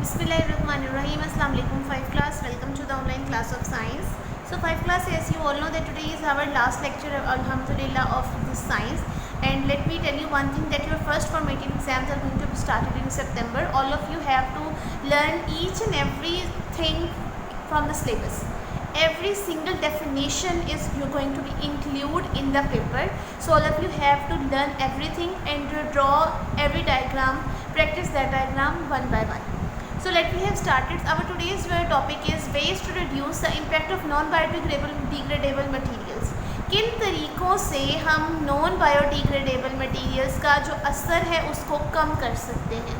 Bismillahirrahmanirrahim. Assalamu alaikum 5th class. Welcome to the online class of science. So 5th class, as you all know that today is our last lecture alhamdulillah of this science, and let me tell you one thing, that your first formative exams are going to be started in September. All of you have to learn each and everything from the syllabus. Every single definition is you're going to be included in the paper, so all of you have to learn everything and draw every diagram, practice that diagram one by one. So let me have started. Our today's topic is ways to reduce the impact of non-biodegradable materials. किन तरीक़ों से हम non biodegradable materials का जो असर है उसको कम कर सकते हैं.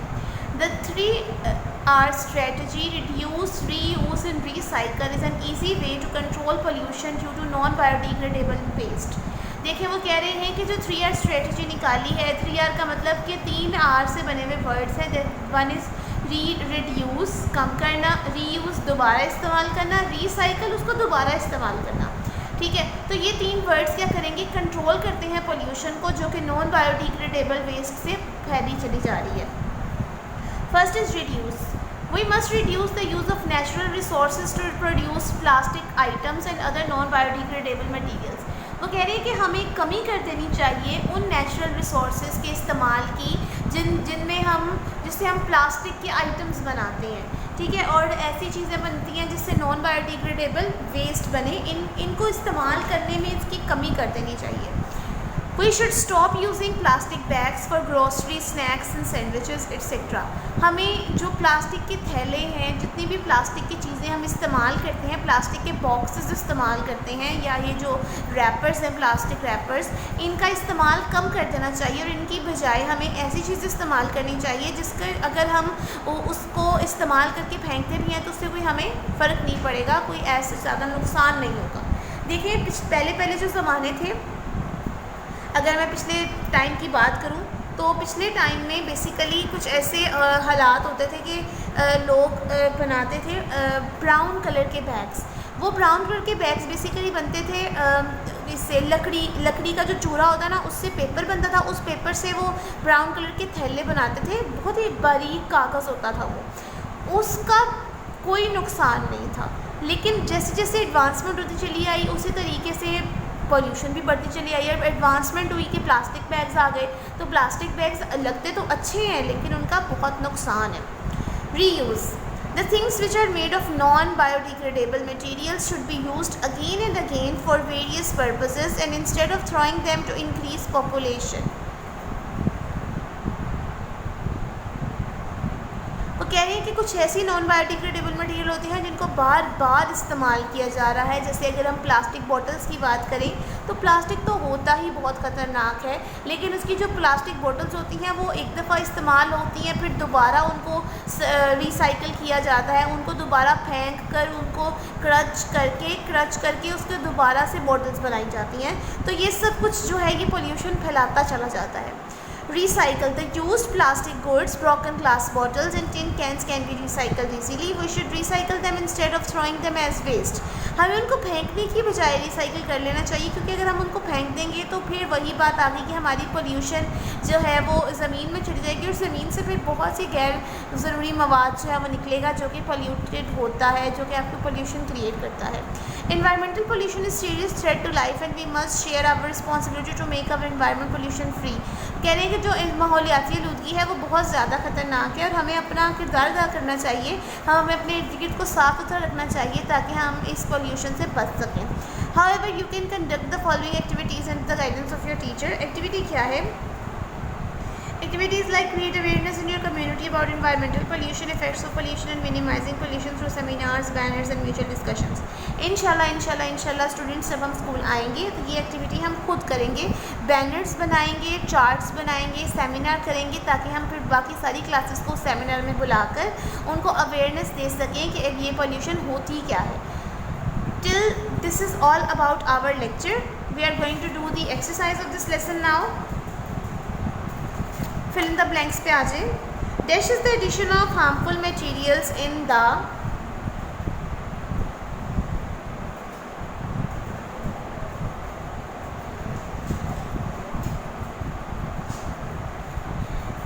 The 3R strategy, reduce, reuse and recycle, is an easy way to control pollution due to non-biodegradable waste. देखिए वो कह रहे हैं कि जो 3R स्ट्रेटजी निकाली है, 3R का मतलब कि 3R से बने हुए वर्ड्स हैं. वन इज़ रिड्यूस, कम करना, रीयूज़, दोबारा इस्तेमाल करना, रीसाइकल, उसको दोबारा इस्तेमाल करना. ठीक है, तो ये 3 वर्ड्स क्या करेंगे, कंट्रोल करते हैं पोल्यूशन को जो कि नॉन बायोडिग्रेडेबल वेस्ट से फैली चली जा रही है. First is reduce. We must reduce the use of natural resources to produce plastic items and other non-biodegradable materials. वो कह रहे हैं कि हमें कमी कर देनी चाहिए उन नेचुरल रिसोर्सेज के इस्तेमाल की जिससे हम प्लास्टिक के आइटम्स बनाते हैं. ठीक है, और ऐसी चीज़ें बनती हैं जिससे नॉन बायोडिग्रेडेबल वेस्ट बने, इनको इस्तेमाल करने में इसकी कमी कर देनी चाहिए. We should stop using plastic bags for groceries, snacks and sandwiches etc. हमें जो प्लास्टिक के थैले हैं, जितनी भी प्लास्टिक की चीज़ें हम इस्तेमाल करते हैं, प्लास्टिक के बॉक्सेस इस्तेमाल करते हैं, या ये जो रैपर्स हैं, प्लास्टिक रैपर्स, इनका इस्तेमाल कम कर देना चाहिए और इनकी बजाय हमें ऐसी चीज़ इस्तेमाल करनी चाहिए जिसका अगर हम उसको इस्तेमाल करके फेंकते भी हैं तो उससे कोई हमें फ़र्क नहीं पड़ेगा, कोई ऐसा ज़्यादा नुकसान नहीं होगा. देखिए पहले जो ज़माने थे, अगर मैं पिछले टाइम की बात करूं तो पिछले टाइम में बेसिकली कुछ ऐसे हालात होते थे कि लोग बनाते थे ब्राउन कलर के बैग्स. वो ब्राउन कलर के बैग्स बेसिकली बनते थे इससे लकड़ी का जो चूरा होता है ना, उससे पेपर बनता था. उस पेपर से वो ब्राउन कलर के थैले बनाते थे. बहुत ही बारीक कागज़ होता था वो, उसका कोई नुकसान नहीं था. लेकिन जैसे जैसे एडवांसमेंट होती चली आई उसी तरीके से पॉल्यूशन भी बढ़ती चली आई. अब एडवांसमेंट हुई कि प्लास्टिक बैग्स आ गए, तो प्लास्टिक बैग्स लगते तो अच्छे हैं लेकिन उनका बहुत नुकसान है. Reuse. The things which are made of non biodegradable materials should be used again and again for various purposes and instead of throwing them to increase population. वो कह रहे हैं कि कुछ ऐसी नॉन बायोडिग्रेडेबल मटीरियल होती हैं जिनको बार बार इस्तेमाल किया जा रहा है. जैसे अगर हम प्लास्टिक बॉटल्स की बात करें तो प्लास्टिक तो होता ही बहुत ख़तरनाक है, लेकिन उसकी जो प्लास्टिक बॉटल्स होती हैं वो एक दफ़ा इस्तेमाल होती हैं, फिर दोबारा उनको रिसाइकिल किया जाता है, उनको दोबारा फेंक कर उनको क्रच करके उसके दोबारा से बॉटल्स बनाई जाती हैं. तो ये सब कुछ जो है ये पोल्यूशन फैलाता चला जाता है. Recycle. The used plastic goods, broken glass bottles and tin cans can be recycled easily. We should recycle them instead of throwing them as waste. हमें उनको फेंकने की बजाय रिसाइकिल कर लेना चाहिए, क्योंकि अगर हम उनको फेंक देंगे तो फिर वही बात आ गई कि हमारी पोल्यूशन जो है वो ज़मीन में चली जाएगी और ज़मीन से फिर बहुत सी गैर ज़रूरी मवाद जो है वो निकलेगा जो कि पोल्यूटेड होता है, जो कि आपको पोल्यूशन क्रिएट करता है. Environmental pollution is serious threat to life and we must share our responsibility to make our environment pollution free. कह रहे हैं कि जो माहौलियाती आलूदगी है वो बहुत ज़्यादा ख़तरनाक है और हमें अपना किरदार अदा करना चाहिए. हमें अपने इर्द गिर्द को साफ़ सुथरा रखना चाहिए ताकि हम इस पोल्यूशन से बच सकें. However, you can conduct the following activities under the guidance of your teacher. Activity क्या है? Activities like create awareness in your community about environmental pollution, effects of pollution and minimizing pollution through seminars, banners and mutual discussions. इंशाल्लाह students जब हम school आएंगे तो ये activity हम खुद करेंगे. बैनर्स बनाएंगे, चार्ट्स बनाएंगे, सेमिनार करेंगे ताकि हम फिर बाकी सारी क्लासेस को सेमिनार में बुलाकर उनको अवेयरनेस दे सकें कि अब ये पोल्यूशन होती क्या है. Till this is all about our lecture. We are going to do the exercise of this lesson now. Fill in the blanks पे आ जाए. Dash is the addition of harmful materials in the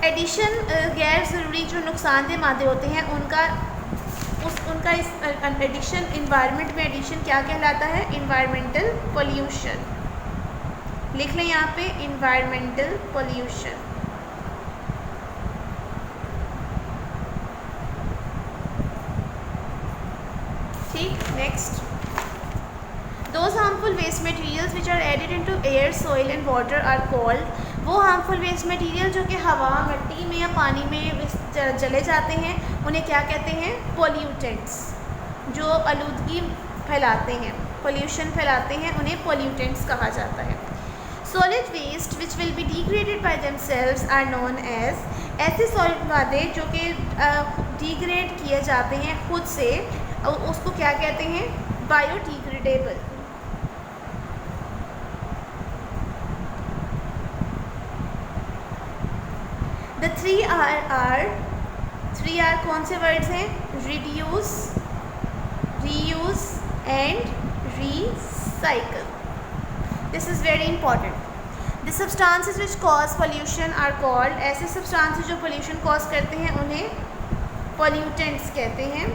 addition गैर ज़रूरी जो नुकसानदेह मादे होते हैं उनका इस एडिशन इन्वायरमेंट में एडिशन क्या कहलाता है? Environmental pollution. लिख लें यहाँ पे इन्वायरमेंटल पोल्यूशन। ठीक, next, those harmful waste materials which are added into air, soil and water are called, वो हार्मफुल वेस्ट मटेरियल जो कि हवा, मिट्टी में या पानी में चले जाते हैं उन्हें क्या कहते हैं? पोल्यूटेंट्स। जो आलूदगी फैलाते हैं, पोल्यूशन फैलाते हैं, उन्हें पोल्यूटेंट्स कहा जाता है। Solid waste which will be degraded by themselves are known as, ऐसे सॉलिड मादे जो कि डिग्रेड किए जाते हैं खुद से, उसको क्या कहते हैं? बायोडिग्रेडेबल। द 3 R कौन से वर्ड्स हैं? Reduce, reuse and recycle. This is very important. The substances which cause pollution are called, ऐसे सब्सटेंसेस जो पोल्यूशन कॉज करते हैं उन्हें पोल्यूटेंट्स कहते हैं।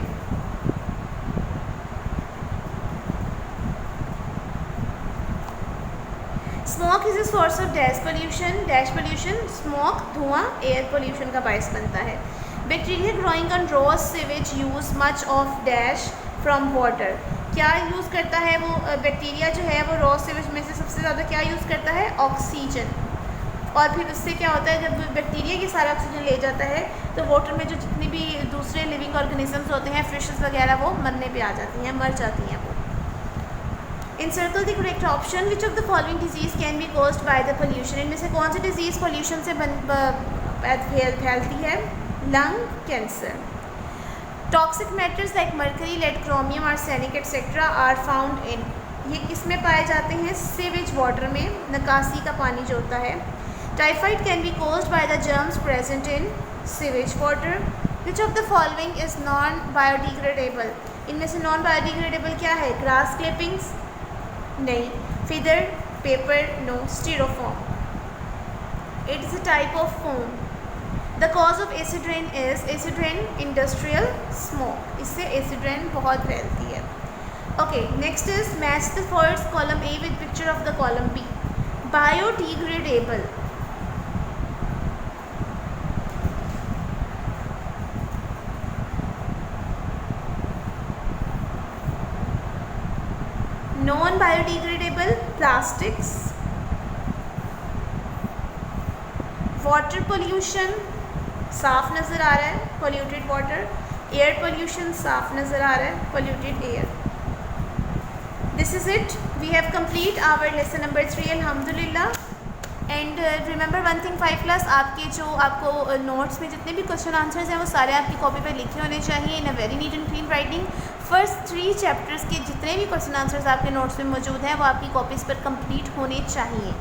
Smoke is a source of dash pollution, dash pollution, smoke धुआं एयर पोल्यूशन का बायस बनता है। Bacteria growing on raw sewage use much of dash from water, क्या यूज़ करता है वो बैक्टीरिया जो है वो रॉ सीवेज में से सबसे ज़्यादा क्या यूज़ करता है? ऑक्सीजन। और फिर उससे क्या होता है, जब बैक्टीरिया की सारा ऑक्सीजन ले जाता है तो वाटर में जो जितनी भी दूसरे लिविंग ऑर्गेनिजम्स होते हैं, फिशेस वगैरह, वो मरने पे आ जाती हैं, मर जाती हैं वो। Encircle the correct option, which of the following disease can be caused by the pollution, इनमें से कौन सी डिजीज़ पोल्यूशन से फैलती है? Lung cancer. Toxic matters like mercury, lead, chromium, arsenic etcetera are found in, ये किस में पाए जाते हैं? सीवेज वाटर में, निकासी का पानी जो होता है। Typhoid can be caused by the germs present in sewage water. Which of the following is non biodegradable, इनमें से नॉन बायोडिग्रेडेबल क्या है? ग्रास क्लिपिंग्स नहीं, feather, paper no, styrofoam. It is a type of foam. The cause of acid rain is, acid rain industrial smoke, इससे acid rain बहुत फैलती है। Okay, next is match the first column A with picture of the column B. Biodegradable, non biodegradable plastics, water pollution साफ नज़र आ रहा है, polluted water. Air pollution साफ नज़र आ रहा है, polluted air. This is it, we have complete our lesson number 3 अल्हम्दुलिल्लाह। And remember one thing, 5 class आपके जो आपको नोट्स में जितने भी क्वेश्चन आंसर्स हैं वो सारे आपकी कॉपी पर लिखे होने चाहिए in a very neat and clean writing. First 3 chapters के जितने भी क्वेश्चन आंसर्स आपके नोट्स में मौजूद हैं वो आपकी कॉपीज़ पर कंप्लीट होने चाहिए।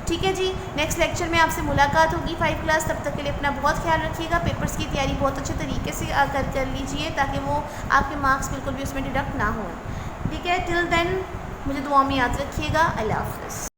ठीक है जी, नेक्स्ट लेक्चर में आपसे मुलाकात होगी 5 क्लास। तब तक के लिए अपना बहुत ख्याल रखिएगा। पेपर्स की तैयारी बहुत अच्छे तरीके से कर लीजिए ताकि वो आपके मार्क्स बिल्कुल भी उसमें डिडक्ट ना हो। ठीक है, टिल देन मुझे दुआ में याद रखिएगा। अल्लाह हाफ़िज़।